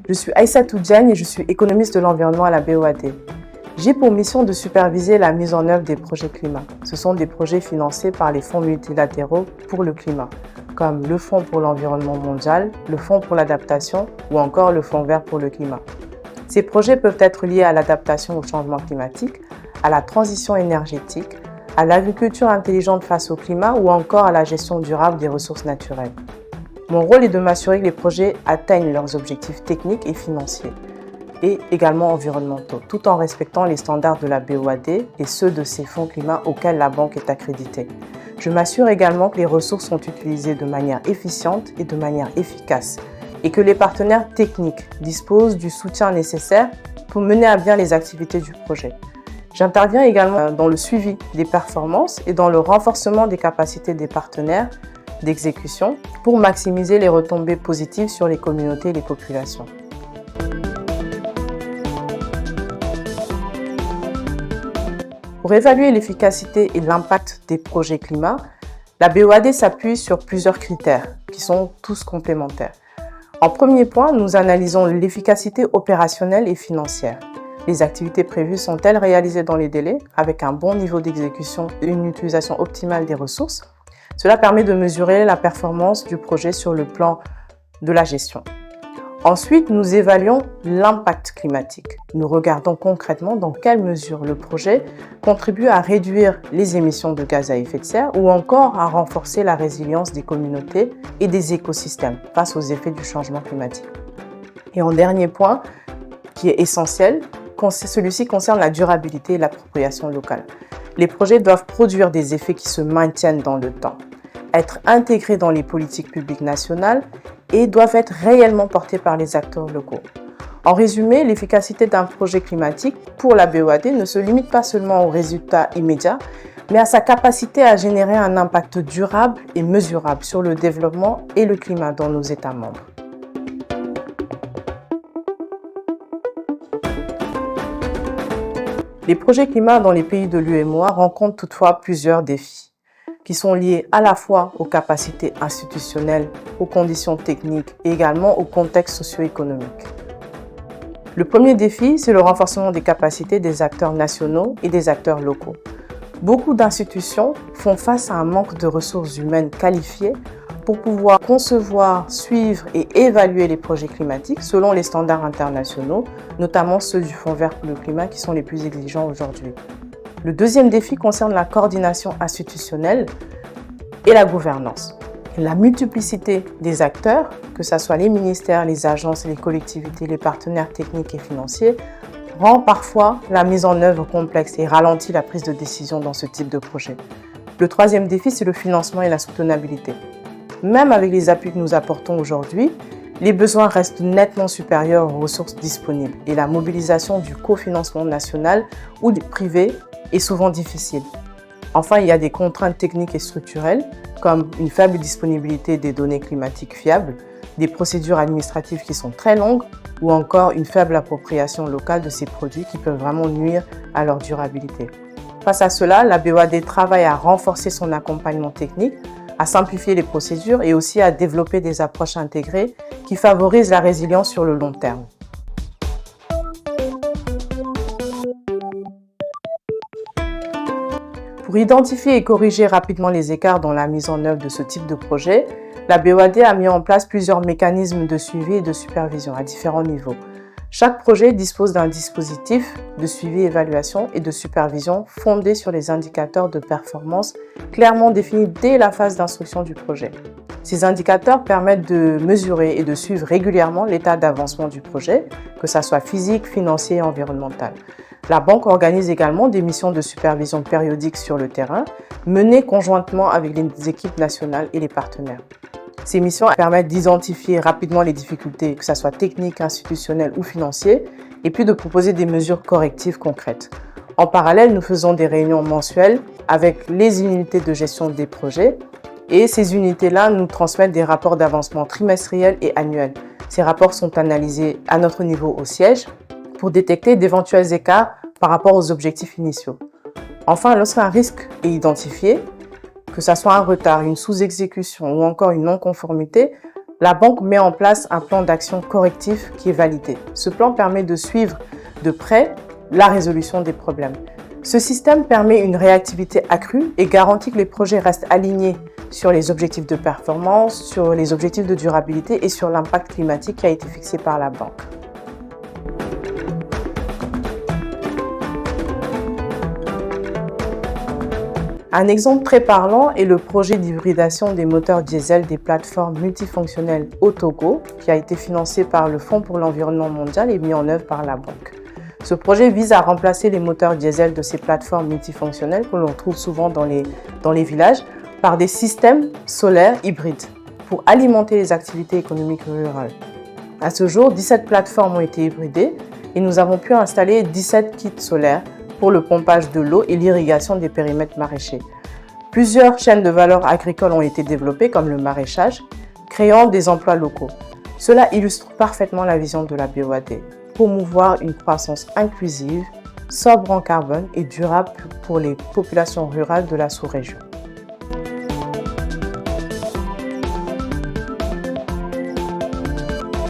Je suis Aïssatou Diagne et je suis économiste de l'environnement à la BOAD. J'ai pour mission de superviser la mise en œuvre des projets climat. Ce sont des projets financés par les fonds multilatéraux pour le climat, comme le Fonds pour l'environnement mondial, le Fonds pour l'adaptation ou encore le Fonds vert pour le climat. Ces projets peuvent être liés à l'adaptation au changement climatique, à la transition énergétique, à l'agriculture intelligente face au climat ou encore à la gestion durable des ressources naturelles. Mon rôle est de m'assurer que les projets atteignent leurs objectifs techniques et financiers et également environnementaux, tout en respectant les standards de la BOAD et ceux de ces fonds climat auxquels la banque est accréditée. Je m'assure également que les ressources sont utilisées de manière efficiente et de manière efficace et que les partenaires techniques disposent du soutien nécessaire pour mener à bien les activités du projet. J'interviens également dans le suivi des performances et dans le renforcement des capacités des partenaires d'exécution pour maximiser les retombées positives sur les communautés et les populations. Pour évaluer l'efficacité et l'impact des projets climat, la BOAD s'appuie sur plusieurs critères qui sont tous complémentaires. En premier point, nous analysons l'efficacité opérationnelle et financière. Les activités prévues sont-elles réalisées dans les délais, avec un bon niveau d'exécution et une utilisation optimale des ressources? Cela permet de mesurer la performance du projet sur le plan de la gestion. Ensuite, nous évaluons l'impact climatique. Nous regardons concrètement dans quelle mesure le projet contribue à réduire les émissions de gaz à effet de serre ou encore à renforcer la résilience des communautés et des écosystèmes face aux effets du changement climatique. Et en dernier point, qui est essentiel, celui-ci concerne la durabilité et l'appropriation locale. Les projets doivent produire des effets qui se maintiennent dans le temps, être intégrés dans les politiques publiques nationales et doivent être réellement portés par les acteurs locaux. En résumé, l'efficacité d'un projet climatique pour la BOAD ne se limite pas seulement aux résultats immédiats, mais à sa capacité à générer un impact durable et mesurable sur le développement et le climat dans nos États membres. Les projets climat dans les pays de l'UEMOA rencontrent toutefois plusieurs défis qui sont liés à la fois aux capacités institutionnelles, aux conditions techniques et également au contexte socio-économique. Le premier défi, c'est le renforcement des capacités des acteurs nationaux et des acteurs locaux. Beaucoup d'institutions font face à un manque de ressources humaines qualifiées pour pouvoir concevoir, suivre et évaluer les projets climatiques selon les standards internationaux, notamment ceux du Fonds vert pour le climat qui sont les plus exigeants aujourd'hui. Le deuxième défi concerne la coordination institutionnelle et la gouvernance. La multiplicité des acteurs, que ce soit les ministères, les agences, les collectivités, les partenaires techniques et financiers, rend parfois la mise en œuvre complexe et ralentit la prise de décision dans ce type de projet. Le troisième défi, c'est le financement et la soutenabilité. Même avec les appuis que nous apportons aujourd'hui, les besoins restent nettement supérieurs aux ressources disponibles et la mobilisation du cofinancement national ou privé est souvent difficile. Enfin, il y a des contraintes techniques et structurelles, comme une faible disponibilité des données climatiques fiables, des procédures administratives qui sont très longues, ou encore une faible appropriation locale de ces produits qui peuvent vraiment nuire à leur durabilité. Face à cela, la BOAD travaille à renforcer son accompagnement technique, à simplifier les procédures et aussi à développer des approches intégrées qui favorisent la résilience sur le long terme. Pour identifier et corriger rapidement les écarts dans la mise en œuvre de ce type de projet, la BOAD a mis en place plusieurs mécanismes de suivi et de supervision à différents niveaux. Chaque projet dispose d'un dispositif de suivi, évaluation et de supervision fondé sur les indicateurs de performance clairement définis dès la phase d'instruction du projet. Ces indicateurs permettent de mesurer et de suivre régulièrement l'état d'avancement du projet, que ce soit physique, financier et environnemental. La banque organise également des missions de supervision périodiques sur le terrain, menées conjointement avec les équipes nationales et les partenaires. Ces missions permettent d'identifier rapidement les difficultés, que ce soit techniques, institutionnelles ou financières, et puis de proposer des mesures correctives concrètes. En parallèle, nous faisons des réunions mensuelles avec les unités de gestion des projets, et ces unités-là nous transmettent des rapports d'avancement trimestriels et annuels. Ces rapports sont analysés à notre niveau au siège pour détecter d'éventuels écarts par rapport aux objectifs initiaux. Enfin, lorsqu'un risque est identifié, que ce soit un retard, une sous-exécution ou encore une non-conformité, La banque met en place un plan d'action correctif qui est validé. Ce plan permet de suivre de près la résolution des problèmes. Ce système permet une réactivité accrue et garantit que les projets restent alignés sur les objectifs de performance, sur les objectifs de durabilité et sur l'impact climatique qui a été fixé par la banque. Un exemple très parlant est le projet d'hybridation des moteurs diesel des plateformes multifonctionnelles au Togo, qui a été financé par le Fonds pour l'environnement mondial et mis en œuvre par la banque. Ce projet vise à remplacer les moteurs diesel de ces plateformes multifonctionnelles que l'on trouve souvent dans les villages par des systèmes solaires hybrides pour alimenter les activités économiques rurales. À ce jour, 17 plateformes ont été hybridées et nous avons pu installer 17 kits solaires pour le pompage de l'eau et l'irrigation des périmètres maraîchers. Plusieurs chaînes de valeur agricoles ont été développées comme le maraîchage, créant des emplois locaux. Cela illustre parfaitement la vision de la BOAD, promouvoir une croissance inclusive, sobre en carbone et durable pour les populations rurales de la sous-région.